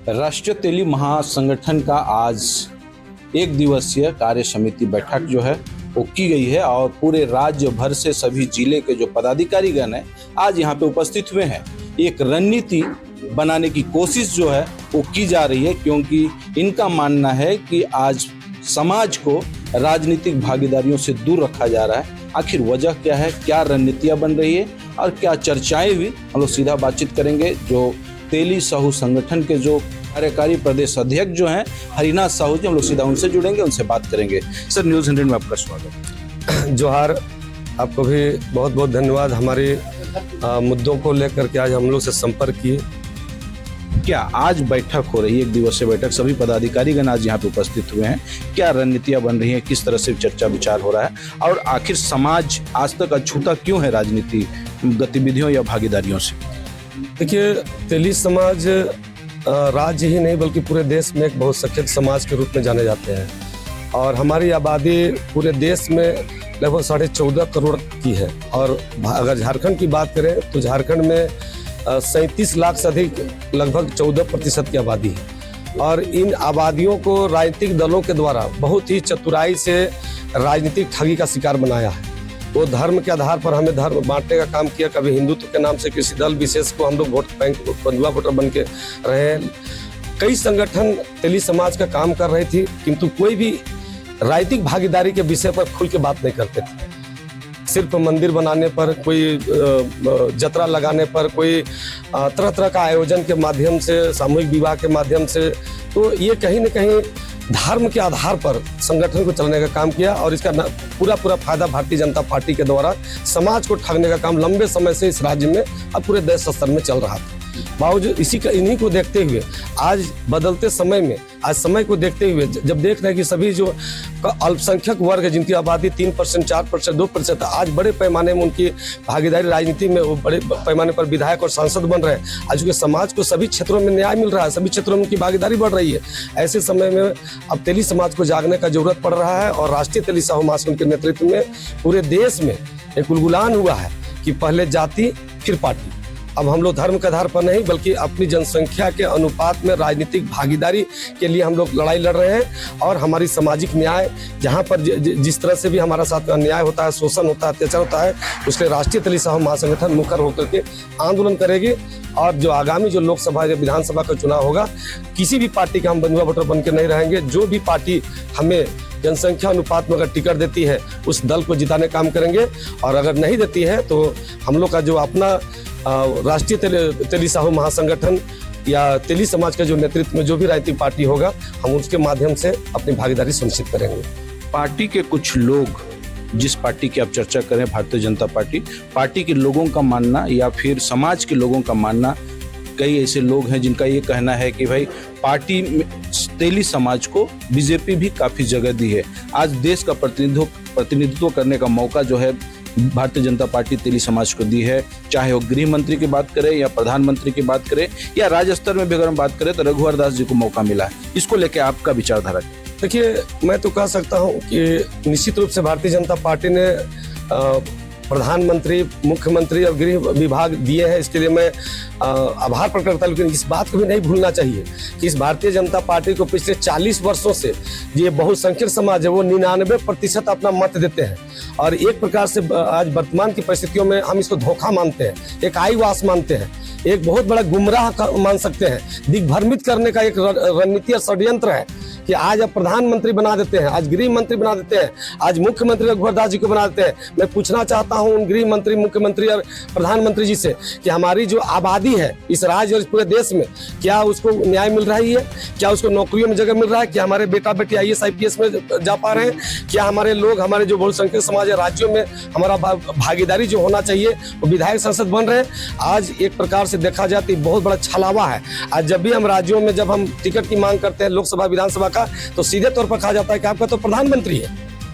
राष्ट्रीय तेली महासंगठन का आज एक दिवसीय कार्य समिति बैठक जो है वो की गई है और पूरे राज्य भर से सभी जिले के जो पदाधिकारीगण हैं आज यहाँ पे उपस्थित हुए हैं। एक रणनीति बनाने की कोशिश जो है वो की जा रही है, क्योंकि इनका मानना है कि आज समाज को राजनीतिक भागीदारियों से दूर रखा जा रहा है। आखिर वजह क्या है, क्या रणनीतियाँ बन रही है और क्या चर्चाएं हुई, हम लोग सीधा बातचीत करेंगे। जो तेली साहू संगठन के जो कार्यकारी प्रदेश अध्यक्ष जो हैं हरिनाथ साहू जी, हम लोग सीधा उनसे जुड़ेंगे, उनसे बात करेंगे। सर, न्यूज़ 100 में आपका स्वागत। जोहार, आपको भी बहुत बहुत धन्यवाद। हमारे मुद्दों को लेकर के आज हम लोग से संपर्क किए। क्या आज बैठक हो रही है, एक दिवसीय बैठक, सभी पदाधिकारीगण आज यहाँ पे उपस्थित हुए हैं, क्या रणनीतियाँ बन रही हैं, किस तरह से चर्चा विचार हो रहा है और आखिर समाज आज तक अछूता क्यों है राजनीति गतिविधियों या भागीदारियों से? देखिए, तेली समाज राज्य ही नहीं बल्कि पूरे देश में एक बहुसंख्यक समाज के रूप में जाने जाते हैं और हमारी आबादी पूरे देश में लगभग 14.5 करोड़ की है। और अगर झारखंड की बात करें तो झारखंड में 37 लाख से अधिक लगभग 14% की आबादी है। और इन आबादियों को राजनीतिक दलों के द्वारा बहुत ही चतुराई से राजनीतिक ठगी का शिकार बनाया है। वो धर्म के आधार पर हमें धर्म बांटने का काम किया। कभी हिंदुत्व के नाम से किसी दल विशेष को हम लोग वोट बैंक बंधुआ वोटर बन के रहे। कई संगठन तेली समाज का काम कर रही थी, किंतु कोई भी राजनीतिक भागीदारी के विषय पर खुल के बात नहीं करते थे। सिर्फ मंदिर बनाने पर, कोई जतरा लगाने पर, कोई तरह तरह का आयोजन के माध्यम से, सामूहिक विवाह के माध्यम से, तो ये कहीं न कहीं धर्म के आधार पर संगठन को चलाने का काम किया। और इसका पूरा फायदा भारतीय जनता पार्टी के द्वारा समाज को ठगने का काम लंबे समय से इस राज्य में अब पूरे देश स्तर में चल रहा था। बावजूद इन्हीं को देखते हुए आज बदलते समय में, आज समय को देखते हुए जब देख रहे हैं कि सभी जो अल्पसंख्यक वर्ग है जिनकी आबादी 3%, 4%, 2%, आज बड़े पैमाने में उनकी भागीदारी राजनीति में, वो बड़े पैमाने पर विधायक और सांसद बन रहे हैं। आज के समाज को सभी क्षेत्रों में न्याय मिल रहा है, सभी क्षेत्रों में उनकी भागीदारी बढ़ रही है। ऐसे समय में अब तेली समाज को जागने का जरूरत पड़ रहा है और राष्ट्रीय तेली साहू महासंघ के नेतृत्व में पूरे देश में एक गुलगुलान हुआ है कि पहले जाति फिर पार्टी। अब हम लोग धर्म के आधार पर नहीं बल्कि अपनी जनसंख्या के अनुपात में राजनीतिक भागीदारी के लिए हम लोग लड़ाई लड़ रहे हैं। और हमारी सामाजिक न्याय, जहां पर जिस तरह से भी हमारा साथ अन्याय होता है, शोषण होता है, अत्याचार होता है, उसके राष्ट्रीय तेली साहू महासंगठन मुखर होकर के आंदोलन करेगी। और जो आगामी जो लोकसभा या विधानसभा का चुनाव होगा, किसी भी पार्टी का हम बंधुआ वोटर बन के नहीं रहेंगे। जो भी पार्टी हमें जनसंख्या अनुपात में अगर टिकट देती है उस दल को जिताने काम करेंगे, और अगर नहीं देती है तो हम लोग का जो अपना राष्ट्रीय तेली साहू महासंगठन या तेली समाज का जो नेतृत्व में जो भी राजनीतिक पार्टी होगा, हम उसके माध्यम से अपनी भागीदारी सुनिश्चित करेंगे। पार्टी के कुछ लोग, जिस पार्टी की आप चर्चा करें भारतीय जनता पार्टी के लोगों का मानना या फिर समाज के लोगों का मानना, कई ऐसे लोग हैं जिनका ये कहना है कि भाई पार्टी में तेली समाज को बीजेपी भी काफी जगह दी है। आज देश का प्रतिनिधित्व करने का मौका जो है भारतीय जनता पार्टी तेली समाज को दी है। चाहे वो गृह मंत्री की बात करें या प्रधानमंत्री की बात करें या राज्य स्तर में भी अगर हम बात करें तो रघुवर दास जी को मौका मिला है। इसको लेकर आपका विचारधारा? देखिए, मैं तो कह सकता हूं कि निश्चित रूप से भारतीय जनता पार्टी ने प्रधानमंत्री, मुख्यमंत्री और गृह विभाग दिए हैं। इसके लिए मैं आभार प्रकट करता हूं। लेकिन इस बात को भी नहीं भूलना चाहिए कि इस भारतीय जनता पार्टी को पिछले 40 वर्षों से ये बहुसंख्यक समाज है वो 99% अपना मत देते हैं। और एक प्रकार से आज वर्तमान की परिस्थितियों में हम इसको धोखा मानते हैं, एक आईवास मानते हैं, एक बहुत बड़ा गुमराह मान सकते हैं। दिग्भ्रमित करने का एक रणनीति और षड्यंत्र है कि आज अब प्रधानमंत्री बना देते हैं, आज गृह मंत्री बना देते हैं, आज मुख्यमंत्री रघुवर दास जी को बना देते हैं। मैं पूछना चाहता हूं उन गृह मंत्री, मुख्यमंत्री और प्रधानमंत्री जी से कि हमारी जो आबादी है इस राज्य और इस पूरे देश में, क्या उसको न्याय मिल रही है? क्या उसको नौकरियों में जगह मिल रहा है? क्या हमारे बेटा बेटी IAS IPS में जा पा रहे हैं? क्या हमारे लोग, हमारे जो बहुसंख्यक समाज है राज्यों में हमारा भागीदारी जो होना चाहिए वो विधायक सांसद बन रहे हैं? आज एक प्रकार से देखा जाए तो बहुत बड़ा छलावा है। आज जब भी हम राज्यों में जब हम टिकट की मांग करते हैं लोकसभा विधानसभा का, तो सीधे तौर पर कहा जाता है कि आपका तो प्रधानमंत्री है,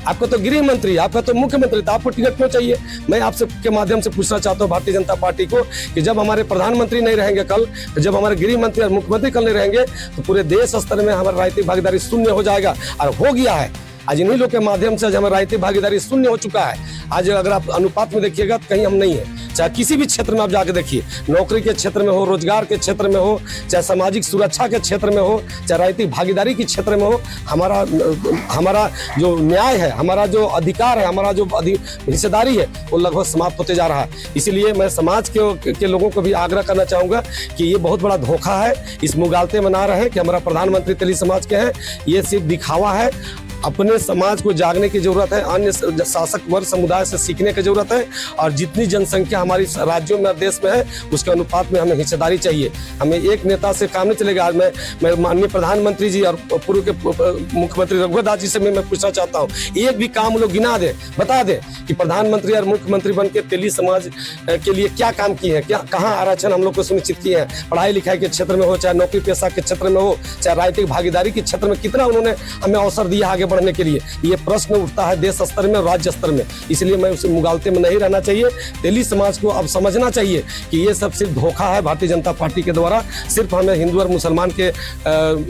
आपका तो गृह मंत्री, आपका तो मुख्यमंत्री, तो आपको टिकट क्यों चाहिए? मैं आपसे के माध्यम से पूछना चाहता हूं भारतीय जनता पार्टी को कि जब हमारे प्रधानमंत्री नहीं रहेंगे कल, तो जब हमारे गृह मंत्री और मुख्यमंत्री कल नहीं रहेंगे, तो पूरे देश स्तर में हमारी राजनीतिक भागीदारी शून्य हो जाएगा। और हो गया है। आज इन्हीं लोग के माध्यम से आज हमारी राजनीतिक भागीदारी शून्य हो चुका है। आज अगर आप अनुपात में देखिएगा तो कहीं हम नहीं है। चाहे किसी भी क्षेत्र में आप जाके देखिए, नौकरी के क्षेत्र में हो, रोजगार के क्षेत्र में हो, चाहे सामाजिक सुरक्षा के क्षेत्र में हो, चाहे राजनीतिक भागीदारी के क्षेत्र में हो, हमारा जो न्याय है, हमारा जो अधिकार है, हमारा जो हिस्सेदारी है, वो लगभग समाप्त होते जा रहा है। इसीलिए मैं समाज के लोगों को भी आग्रह करना चाहूँगा कि ये बहुत बड़ा धोखा है, इस मुगालते में ना रहे कि हमारा प्रधानमंत्री तेली समाज के हैं। ये सिर्फ दिखावा है। अपने समाज को जागने की जरूरत है, अन्य शासक वर्ग समुदाय से सीखने की जरूरत है, और जितनी जनसंख्या हमारी राज्यों में, देश में है, उसके अनुपात में हमें हिस्सेदारी चाहिए। हमें एक नेता से काम नहीं चलेगा। आज मैं माननीय प्रधानमंत्री जी और पूर्व के मुख्यमंत्री रघुवर दास जी से मैं पूछना चाहता हूँ, एक भी काम लोग गिना दे, बता दे कि प्रधानमंत्री और मुख्यमंत्री बन के तेली समाज के लिए क्या काम किए हैं, क्या कहाँ आरक्षण हम लोग को सुनिश्चित किए हैं, पढ़ाई लिखाई के क्षेत्र में हो, चाहे नौकरी पेशा के क्षेत्र में हो, चाहे राजनीतिक भागीदारी के क्षेत्र में कितना उन्होंने हमें अवसर दिया आगे बढ़ने के लिए। ये प्रश्न उठता है देश स्तर में और राज्य स्तर में। इसलिए मैं उस मुगालते में नहीं रहना चाहिए। तेली समाज को अब समझना चाहिए कि ये सब सिर्फ धोखा है भारतीय जनता पार्टी के द्वारा। सिर्फ हमें हिंदू और मुसलमान के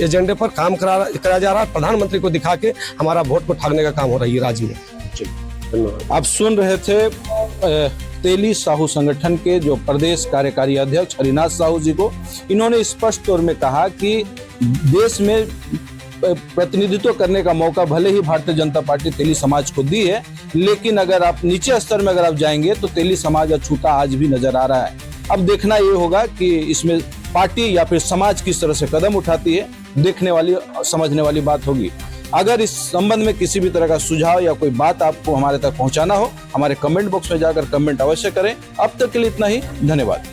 एजेंडे पर काम कराया जा रहा है। प्रधानमंत्री को दिखा के हमारा वोट को ठगने का काम हो रही है राज्य में। धन्यवाद। आप सुन रहे थे तेली साहू संगठन के जो प्रदेश कार्यकारी अध्यक्ष हरिनाथ साहू जी को। इन्होंने स्पष्ट तौर में कहा कि देश में प्रतिनिधित्व करने का मौका भले ही भारतीय जनता पार्टी तेली समाज को दी है, लेकिन अगर आप नीचे स्तर में अगर आप जाएंगे तो तेली समाज अछूता आज भी नजर आ रहा है। अब देखना ये होगा कि इसमें पार्टी या फिर समाज किस तरह से कदम उठाती है, देखने वाली समझने वाली बात होगी। अगर इस संबंध में किसी भी तरह का सुझाव या कोई बात आपको हमारे तक पहुंचाना हो, हमारे कमेंट बॉक्स में जाकर कमेंट अवश्य करें। अब तक के लिए इतना ही, धन्यवाद।